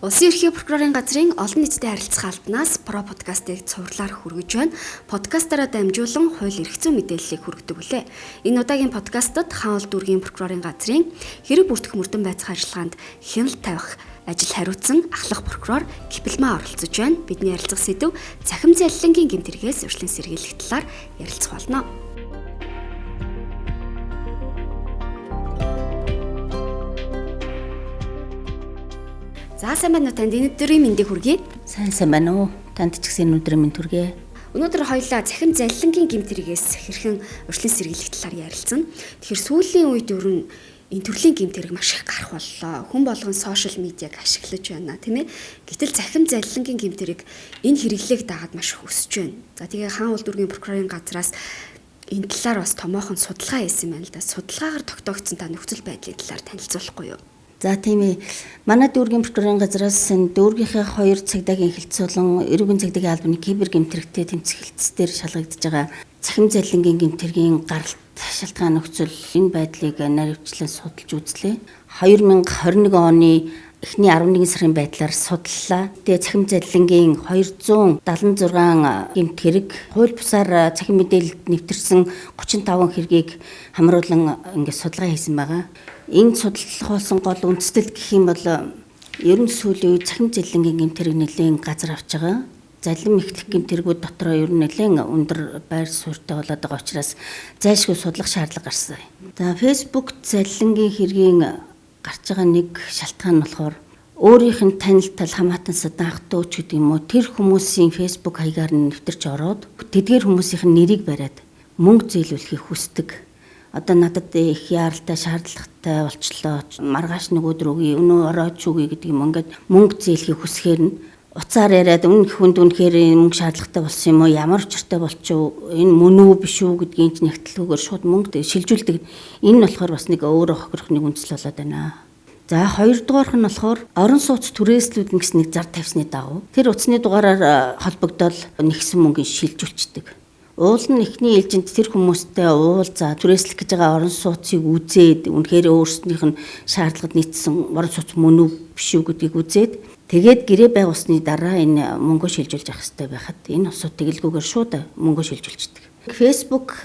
Улсын ерхий прокурорын газрын олон нийтэд харилцах албанаас Про подкастыг цувралаар хүргэж байна. Подкастаараа дамжуулан хууль эрх зүйн мэдээллийг хүргэдэг үлээ. Энэ удаагийн подкастад Хаант дүүргийн прокурорын газрын хэрэг бүртгэх мөрдөн байцаах ажиллагаанд хяналт тавих ажил хариуцсан ахлах прокурор Кипэлмаа оролцож байна. Бидний ярилцах сэдэв цахим залилангийн гэмтэргээс урьдчилан сэргийлэх талаар ярилцах болно. За сайн байна уу, танд энэ өдрийн мэндийг хүргэе. Сайн байна уу? Танд ч гэсэн өдрийн мэнд хүргэе. Өнөөдөр хоёулаа цахим залилангийн гэмтэргээс хэрхэн урьдчилан сэргийлэх талаар ярилцсан. Тэгэхээр сүүлийн үед ер нь энэ төрлийн гэмтэрэг маш их гарах боллоо. Хүн болгон сошиал медиаг ашиглаж байна, тийм ээ. Гэтэл цахим залилангийн гэмтэрэг энэ хэрэглээг дагаад маш их өсөж байна. За тэгээ Хаант дүүргийн прокурорын газраас энэ талаар бас томоохон судалгаа хийсэн байна л да. Судалгаагаар тогтоогдсон та нөхцөл байдлын талаар танилцуулахгүй юу? За тийм ээ. Манай дүүргийн прокурорын газраас дүүргийнхээ 2 цагдаагийн хилцүүлэн эрүүгийн цагдаагийн албаны кибер гэмтэрэгтэй тэмцэх хэлтсээр шалгагдж байгаа цахим залилангийн гэмтэргийн гаралт шалтгаан нөхцөл энэ байдлыг наривчлан судалж үзлээ. 2021 оны эхний 11 сарын байдлаар судаллаа. Тэгээ цахим залилангийн 276 гэмт хэрэг, хууль бусаар цахим мэдээлэлд нэвтэрсэн 35 хэргийг хамруулан ингээд судалгаа хийсэн байгаа. Энэ судалгааболсон гол үндэслэл гэх юм бол ер нь сүүлийн үед цахим залилангийн гэмтэрэг нэлээд газар авч байгаа. Залим эхлэх гэмтэргүүд дотроо ер нь нэлээд өндөр байр суурьтай болоод байгаа учраас зайлшгүй судлах шаардлага гарсан. За Facebook залилангийн хэргийн гарч байгаа нэг шалтгаан нь болохоор өөрийнх нь танил тал хамаатан садан ах トゥ ч гэдэг юм уу тэр хүмүүсийн Facebook хаягаар нь нэвтэрч ороод тэдгээр хүмүүсийн нэрийг бариад мөнгө зээлүүлэхийг хүсдэг. Одоо надад их яаралтай шаардлагатай болчлоо. Маргааш нэг өдөр өгье, өнөө оройч өгье гэдэг юм ингээд мөнгө зээлхийг хүсгээр нь уцаар яриад хүнд үнэхээр мөнгө шаардлагатай болсон юм уу? Ямар учиртай болчихв? Энэ мөн үү биш үү гэдгийг ч нэгтлгүйгээр шууд мөнгө шилжүүлдэг. Энэ нь болохоор бас нэг өөрөө хохирох нэг үндэслэл болоод байна. За хоёрдугаарх нь болохоор орон сууц түрээслүүд гэсэн нэг зар тавьсны дагуу тэр утасны дугаараар холбогдоод нэгсэн мөнгөийг шилжүүлчихдэг. Уул нь эхний ээлжинд тэр хүмүүстэй уулзаад түрээслэх гэж байгаа орон сууцыг үзээд үнэхээр өөрсдийнх нь шаардлагад нийцсэн орон сууц мөн үү биш үү гэдгийг үзээд тэгээд гэрээ байгуулсны дараа энэ мөнгөө шилжүүлж явах хэрэгтэй байхад энэ усууд тэгэлгүйгээр шууд мөнгөө шилжүүлчихдэг. Facebook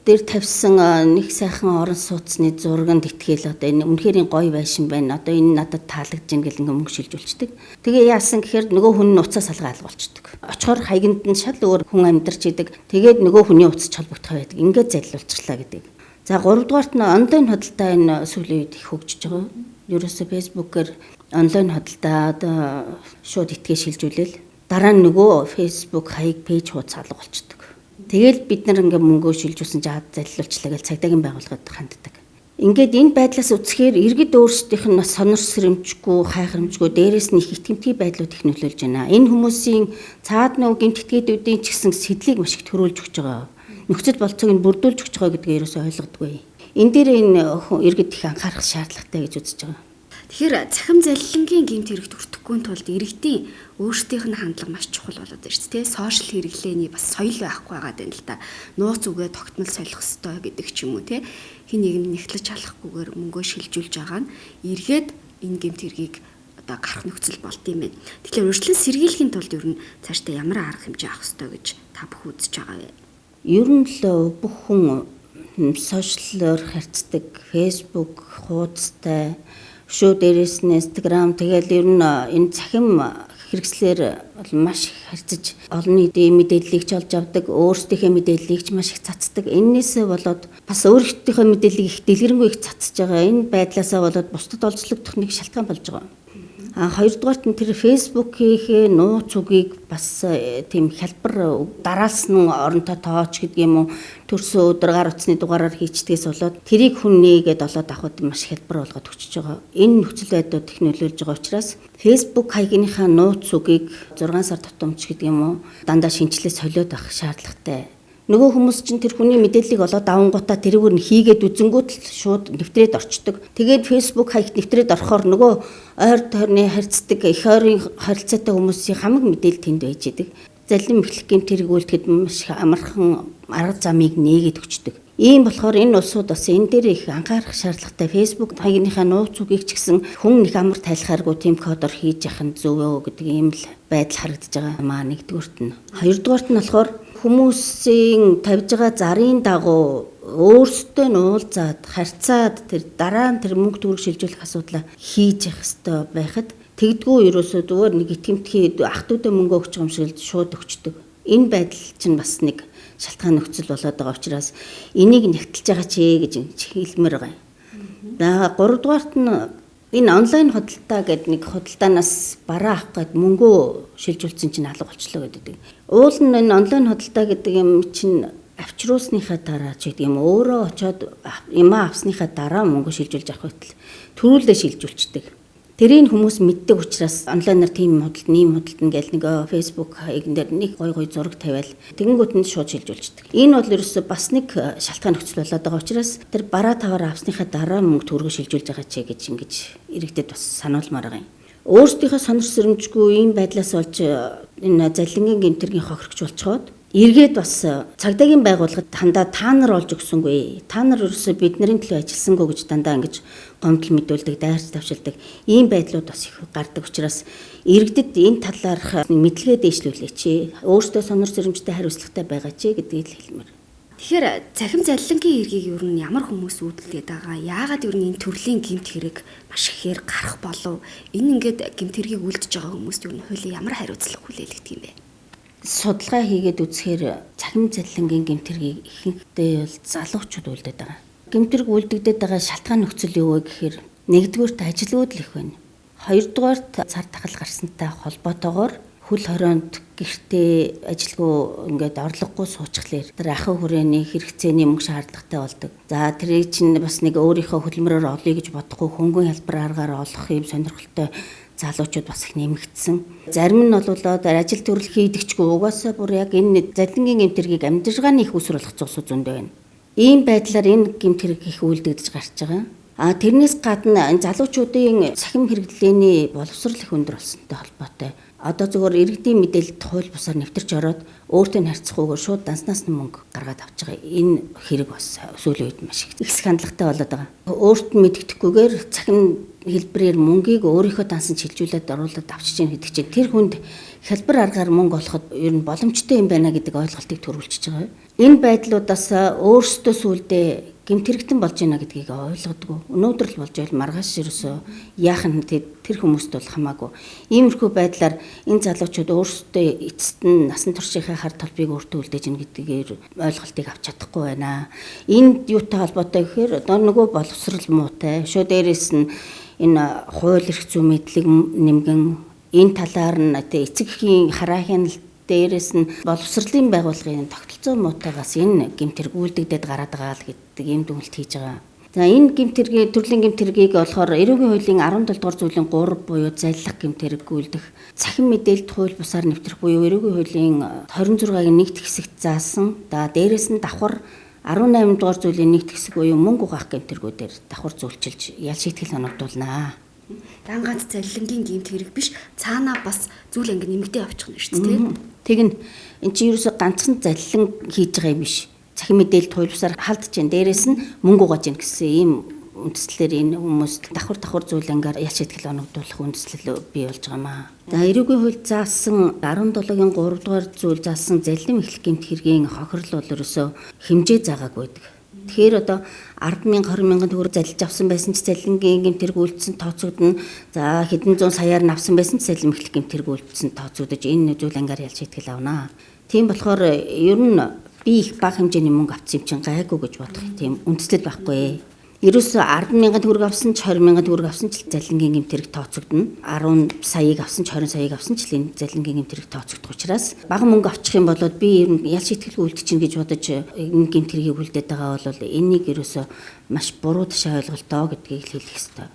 дээр тавьсан нэг сайхан орон сууцны зурганд итгээл одоо энэ үнэхээр гоё байшин байна. Одоо энэ надад таалагдж ин гэл ингээ мөнгө шилжүүлчихдэг. Тэгээ яасан гэхээр нөгөө хүн нь уцаа салгаа алгуулчихдаг. Очихоор хаягнд нь шал өөр хүн амьдарч идэг. Тэгээд нөгөө хүний уцаж холбогдох байдаг. Ингээд залилуулчихлаа гэдэг. За 3 дугаарт нь онлайн худалдаа энэ сүүлийн үед их хөгжиж байгаа. Ерөөсө Facebook-ээр онлайн худалдаа одоо шууд итгээ шилжүүлээл дараа нь нөгөө Facebook хаяг пэйж хуудас алгуулчихдаг. Тэгэл бид нар ингээ мөнгөө шилжүүлсэн жаад залилуулчлаа гэж цагдаагийн байгууллагад ханддаг. Ингээд энэ байдлаас үцхээр иргэд өөрсдийнх нь бас сонор сэрэмжгүй, хайхрамжгүй, дээрээс нь их итгэмтгий байдлууд их нөлөөлж байна. Энэ хүмүүсийн цаад нөгөө гэмтэтгээдүүдийн ч гэсэн сэтлийг маш их төрүүлж өгч байгаа. Нөхцөл болцоог нь бүрдүүлж өгч байгаа гэдгээ ерөөсөй ойлгодоггүй. Энэ дээр энэ иргэд их анхаарах шаардлагатай гэж үзэж байгаа. Тэгэхээр цахим залилангийн гэмтэрэгт өртөхгүй тулд иргэдийн өөрсдийнх нь хандлага маш чухал болоод байна шүү дээ. Сошиал хэрэглээний бас соёл байхгүй байгаа юм л да. Нууц үгээ тогтмол солих ёстой гэдэг ч юм уу те. Хин нэг нь нэгтлэж халахгүйгээр мөнгөө шилжүүлж байгаа нь эргээд энэ гэмтэргийг одоо гарах нөхцөл болд юм байна. Тэгэхээр урьдчилан сэргийлэхийн тулд ер нь цаашдаа ямар арга хэмжээ авах ёстой гэж та бүх үзэж байгаа вэ? Ер нь л бүх хүн сошиалор харьцдаг, Facebook хуудастай шүү дээрээс нь Instagram тэгэл ер нь энэ цахим хэрэгслэр бол маш их харьцаж олон нийтийн мэдээллийг ч олж авдаг, өөрсдийнхээ мэдээллийг ч маш их цацдаг. Эннээсээ болоод бас өөрсдийнхөө мэдээллийг их дэлгэрэнгүй их цацж байгаа. Энэ байдлаасаа болоод бусдад олзлогдох нэг шалтгаан болж байгаа. Хоёрдугаарт нь тэр Facebook-ийн нууц үгийг бас тийм хялбар дараалсан оронтой тооч гэдэг юм уу төрсөн өдөр гар утасны дугаараар хийчдгээс болоод тэрийг хүн нээгээд олоод авахд маш хялбар болгоод өчөж байгаа. Энэ нөхцөл байдлууд их нөлөөлж байгаа учраас Facebook хаягныхаа нууц үгийг 6 сар тутамч гэдэг юм уу дандаа шинжилээ солиод авах шаардлагатай. Нөгөө хүмүүс чинь тэр хүний мэдээллийг олоод авангуудаа тэрүүгээр нь хийгээд үзэнгүүт л шууд нэвтрээд орчдөг. Тэгээд Facebook хаягт нэвтрээд орохоор нөгөө ойр тойрны харьцдаг их ойрын харилцаатай хүмүүсийн хамаг мэдээлэл тэнд байж идэг. Залим эхлэх гэмт хэрэг үйлдэхэд маш амархан арга замыг нээгээд өгчдөг. Ийм болохоор энэ улсууд бас энэ дээр их анхаарах шаардлагатай. Facebook хаягныхаа нууц үгийг ч гэсэн хүн их амар тайлхааргүй тийм кодоор хийж яхах нь зөв үү гэдэг ийм л байдал харагдаж байгаа маа нэгдүгüүрт нь. Хоёрдугаарт нь болохоор хүмүүсийн тавьж байгаа зарын дагуу өөрсдөө нь уулзаад харьцаад тэр дараа нь тэр мөнгө төгрөг шилжүүлэх асуудлаа хийж явах хэрэгтэй байхад тэгдгүү ерөөсөө зүгээр нэг итгэмтгий ах トゥ удаа мөнгө өгч юм шиг шууд өгчдөг. Энэ байдал чинь бас нэг шалтгаан нөхцөл болоод байгаа учраас энийг нэгтэлж байгаа ч гэж хэлмээр байгаа юм. За 3 дугаарт нь энэ онлайн худалдаа гэдэг нэг худалдаанаас бараа авах гээд мөнгөө шилжүүлсэн чинь алга болчлоо гэдэг. Уул нь энэ онлайн худалдаа гэдэг юм чинь авчруулсныхаа дараа ч гэдэг юм өөрөө очиод юм авсныхаа дараа мөнгө шилжүүлж авах байтал төрүүлээ шилжүүлчихдэг. Тэрийг хүмүүс мэддэг учраас онлайнаар тийм худалд ингээл нэг Facebook хаягн дээр нэг гой зураг тавиал тэгэнгүүт нь шууд шилжүүлчихдэг. Энэ бол ерөөсө бас нэг шалтгаан нөхцөл болоод байгаа учраас тэр бараа таваар авсныхаа дараа мөнгө төгрөг шилжүүлж байгаа ч гэж ингэж иргэдэд бас сануулмаар байгаа юм. Өөрсдийнхөө сонор сэрэмжгүй ийм байдлаас болж энэ залингийн гэмтэргийн хохирогч болцоход эргээд бас цагдаагийн байгууллагад дандаа та нар олж өгсөнгүй. Та нар ерөөсөө бидний төлөө ажилласангүй гэж дандаа ингэж гомдол мэдүүлдэг, дайрч тавшилдаг. Ийм байдлууд бас их гардаг учраас иргэдэд энэ талаарх мэдлэгээ дэвшлүүлээч. Өөрсдөө сонор сэрэмжтэй хариуцлагатай байгаа ч гэдгийг хэлмээр. Тэгэхээр цахим залилангийн эргийг ер нь ямар хүмүүс үүдэлгээд байгаа? Яагаад ер нь энэ төрлийн гэмт хэрэг маш ихээр гарах болов? Энэ ингээд гэмт хэргийг үлдэж байгаа хүмүүст ер нь хуулийн ямар хариуцлага хүлээлгдэг юм бэ? Судалгаа хийгээд үзэхээр цахим залилангийн гэмт хэргийг ихэнхдээ бол залуучууд үлдээд байгаа. Гэмт хэрэг үлдэгдээд байгаа шалтгаан нөхцөл юу вэ гэхээр нэгдүгüүрт ажилгүйд л их байна. Хоёрдугаарт цар тахал гарсантай холбоотойгоор хөл хорионд гэртээ ажилгүй ингээд орлогогүй суучхлаар тэр ахын хүрээний хэрэгцээний мөнгө шаардлагатай болдог. За тэрийг чинь бас нэг өөрийнхөө хөдөлмөрөөр олъё гэж бодохгүй хөнгөн хялбар аргаар олох юм сонирхолтой залуучууд бас их нэмэгдсэн. Зарим нь бол ажил төрөл хийдэгчгүй угаасаа бүр яг энэ залингийн гэмт хэргийг амжиргааны их уср болох зогсоо зөндөө байна. Ийм байдлаар энэ гэмт хэрэг их үйлдэгдэж гарч байгаа. Тэрнээс гадна энэ залуучуудын цахим хэрэглээний боловсрол их өндөр болсонтой холбоотой. Одоо зөвхөн иргэдийн мэдээлэлд хууль бусаар нэвтэрч ороод өөртөө харьцахгүйгээр шууд данснаас нь мөнгө гаргаад авч байгаа. Энэ хэрэг бас сүүлийн үед маш их хандлагатай болоод байгаа. Өөрт нь мэддэхгүйгээр цахим хэлбэрээр мөнгийг өөрийнхөө дансанд шилжүүлээд оруулаад авчиж яах гэдэг чинь тэр хүнд хялбар аргаар мөнгө олоход ер нь боломжтой юм байна гэдэг ойлголтыг төрүүлчихэж байгаа. Энэ байдлуудаас өөрсдөө сүулдэ гэмт хэрэгтэн болж байна гэдгийг ойлгодгоо. Өнөөдөр л болж байл маргааш ерөөсөө яах нь тэр хүмүүст бол хамаагүй. Иймэрхүү байдлаар энэ залуучууд өөрсдөө эцэст нь насан туршийнхаа хар толбыг өөртөө үлдээж ин гэдгээр ойлголтыг авч чадахгүй байна. Энд юутай холбоотой гэхээр одоо нөгөө боловсрал муутай. Шөө дээрээс нь энэ хууль эрх зүйн мэдлэг нэмгэн энэ талаар нь эцэг эхийн хараахийн дээрээс нь боловсролын байгууллагын тогтолцоо муутайгаас энэ гэмт хэрэг үлдэгдээд гараад байгаа л гэдэг ийм дүгнэлт хийж байгаа. За энэ гэмт хэргийн төрлийн гэмт хэргийг болохоор эрүүгийн хуулийн 17 дугаар зүйлийн 3 буюу залилах гэмт хэрэг гүйлдэх, цахим мэдээлэлд хууль бусаар нэвтрэх буюу эрүүгийн хуулийн 26-гийн нэгт хэсэгт заасан. Дээрээс нь давхар 18 дугаар зүйлийн нэгт хэсэг буюу мөнгө угаах гэмт хэрэгүүдээр давхар зөвлөж ял шийтгэл оногдуулнаа. Ганц залилангийн гэмт хэрэг биш цаанаа бас зүйл анги нэмэгдээ авчих нь шүү дээ. Тэг нь эн чинь ерөөсө ганцхан залилан хийж байгаа юм биш. Цахим мэдээлэлд хууль бусаар халдж जैन дээрээс нь мөнгө угааж जैन гэсэн ийм үндслээр энэ хүмүүст давхар зүйл ангаар ял шийтгэл оногдуулах үндслэл бий болж байгаамаа. За эрүүгийн хууль заасан 17-гийн 3 дугаар зүйл заасан залилан эхлэх гэмт хэргийн хохирол бол ерөөсө хэмжээ заагаагүй байдаг. Тэгэхээр одоо 10,000 20,000 төгрөг залилж авсан байсан ч залингийн гэмт хэрэг үлдсэн тооцогдно. За хэдэн зуун саяар нь авсан байсан ч залим эхлэх гэмт хэрэг үлдсэн тооцогдож энэ зүйл ангаар ял шийтгэл авнаа. Тийм болохоор ер нь би их бага хэмжээний мөнгө авсан юм чинь гайгүй гэж бодох тийм үндслэл байхгүй. Ерөөсө 10,000 төгрөг авсан ч 20,000 төгрөг авсан ч залингийн гэмт хэрэг тооцогдно. 10 саяыг авсан ч 20 саяыг авсан ч энэ залингийн гэмт хэрэг тооцогдох учраас бага мөнгө авчих юм бол би ер нь ял шийтгэл үлдчихнэ гэж бодож энэ гэмт хэргийг үлдээд байгаа бол энийг ерөөсө маш буруу ташаа ойлголтоо гэдгийг хэлэх ёстой.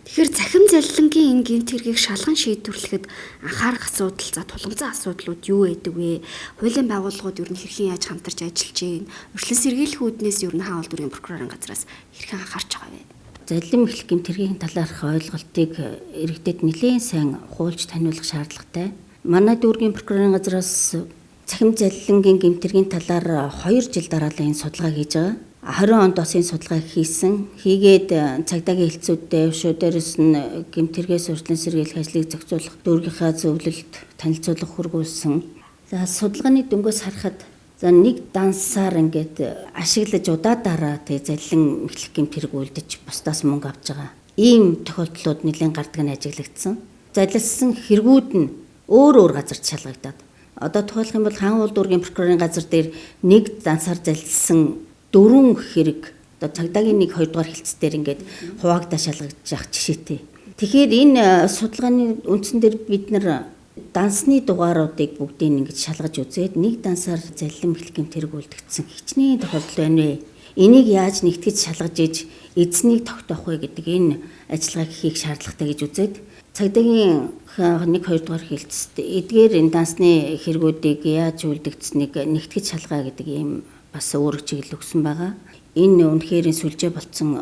Тэгэхээр цахим залилангийн энэ гэмт хэргийг шалган шийдвэрлэхэд анхаарах асуудал за тулгымцсан асуудлууд юу байдаг вэ? Хуулийн байгууллагууд ер нь хэрхэн яаж хамтарч ажиллаж байна? Урьдчилан сэргийлэх үүднээс ер нь хаал дүргийн прокурорын газраас хэрхэн анхаарч байгаа вэ? Залилан эхлэх гэмт хэргийн талаарх ойлголтыг иргэдэд нэлээд сайн хуулж таниулах шаардлагатай. Манай дүүргийн прокурорын газраас цахим залилангийн гэмт хэргийн талаар 2 жил дараалал энэ судалгаа хийж байгаа. 20 онд бас энэ судалгаа хийсэн. Хийгээд цагдаагийн хэлтсүүдтэй шөө дээрээс нь гэмтэргээс урьдчилан сэргийлэх ажлыг зохицуулах дүүргийнхаа зөвлөлд танилцуулга хүргүүлсэн. За судалгааны дөнгөөс харахад за нэг дансаар ингээд ашиглаж удаадараа тэг заллин эхлэх гэмтэрэг үлдэж бусдаас мөнгө авч байгаа. Ийм тохиолдлууд нэлээд гардаг нь ажиглагдсан. Залилсан хэрэгүүд нь өөр газарт шалгагдаад. Одоо тохиолох юм бол хаан уул дүүргийн прокурорын газар дээр нэг дансаар залилсан 4 хэрэг одоо цагдаагийн 1-2 дугаар хэлцээр ингээд хуваагдаа шалгагдаж явах жишээтэй. Тэгэхээр энэ судалгааны үндсэн дээр бид нар дансны дугааруудыг бүгдийг ингэж шалгаж үзээд нэг дансаар заллин эхлэх гэмтэрэг үлдгэсэн хичнээн тохиолдол байна вэ? Энийг яаж нэгтгэж шалгаж иж эзнийг тогтоох вэ гэдэг энэ ажиллагааг хийх шаардлагатай гэж үзээд цагдаагийн 1-2 дугаар хэлцэд эдгээр энэ дансны хэрэгүүдийг яаж үлдгэцнийг нэгтгэж шалгаа гэдэг ийм бас өөр чиглэл өгсөн байгаа. Энэ үнэхээр сүлжээ болцсон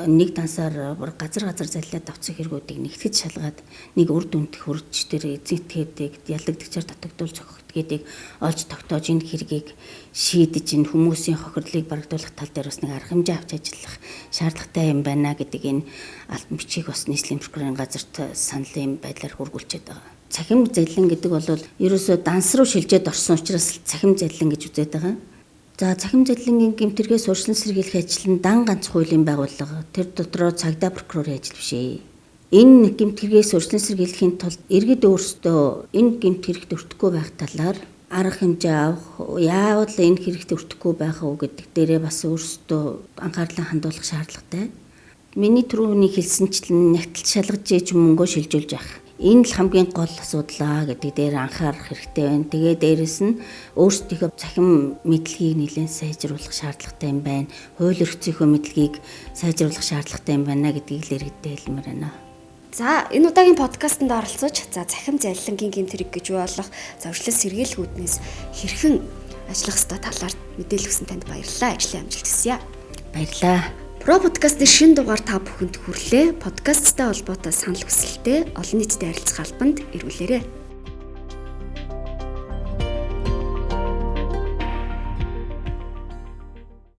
нэг дансаар газар заллаад авсан хэрэгүүдийг нэгтгэж шалгаад нэг үр дүнд хүрч тэр эзэнтгээдэг ялагдагчаар татагдуул зохиогдгийг олж тогтоож энэ хэргийг шийдэж энэ хүмүүсийн хохирлыг барагдуулах тал дээр бас нэг арга хэмжээ авч ажиллах шаардлагатай юм байна гэдэг энэ албан бичиг бас нийслэлийн прокурорын газарт саналын байдлаар хургуулчихэд байгаа. Цахим заллин гэдэг бол ерөөсөө данс руу шилжээд орсон учраас цахим заллин гэж үзээд байгаа. За цахим заллингийн гэмтэргээс урьдчилан сэргийлэх ажил нь дан ганц хуулийн байгууллага. Тэр дотроо цагдаа прокурорын ажил биш ээ. Энэ гэмтэргээс урьдчилан сэргийлэхийн тулд иргэд өөрсдөө энэ гэмтэрэгт өртөхгүй байх талаар арга хэмжээ авах, яавал энэ хэрэгт өртөхгүй байх уу гэдэг дээрээ бас өөрсдөө анхаарлаа хандуулах шаардлагатай. Миний түрүүний хэлсэнчлэн нягтлж шалгаж ээж мөнгөө шилжүүлж явах. Энэ л хамгийн гол асуудал гэдэг дээр анхаарах хэрэгтэй байна. Тэгээ дээрэс нь өөрсдийнхөө цахим мэдлэгийг нэлээд сайжруулах шаардлагатай юм байна. Хууль эрхцийнхөө мэдлэгийг сайжруулах шаардлагатай юм байна гэдгийг л иргэдэд хэлмээр байна. За энэ удаагийн подкастт оролцож цахим заллингийн гэмтэрэг гэж юу болох урьдчилан сэргийлэх үүднээс хэрхэн ажиллах ёстой талаар мэдээлэл өгсөн танд баярлалаа. Ажлын амжилт хүсье. Баярлалаа. Про подкастын шинэ дугаар та бүхэнд хүрлээ. Подкасттай холбоотой санал хүсэлтээ олон нийтэд харилцах албанд ирүүлээрэй.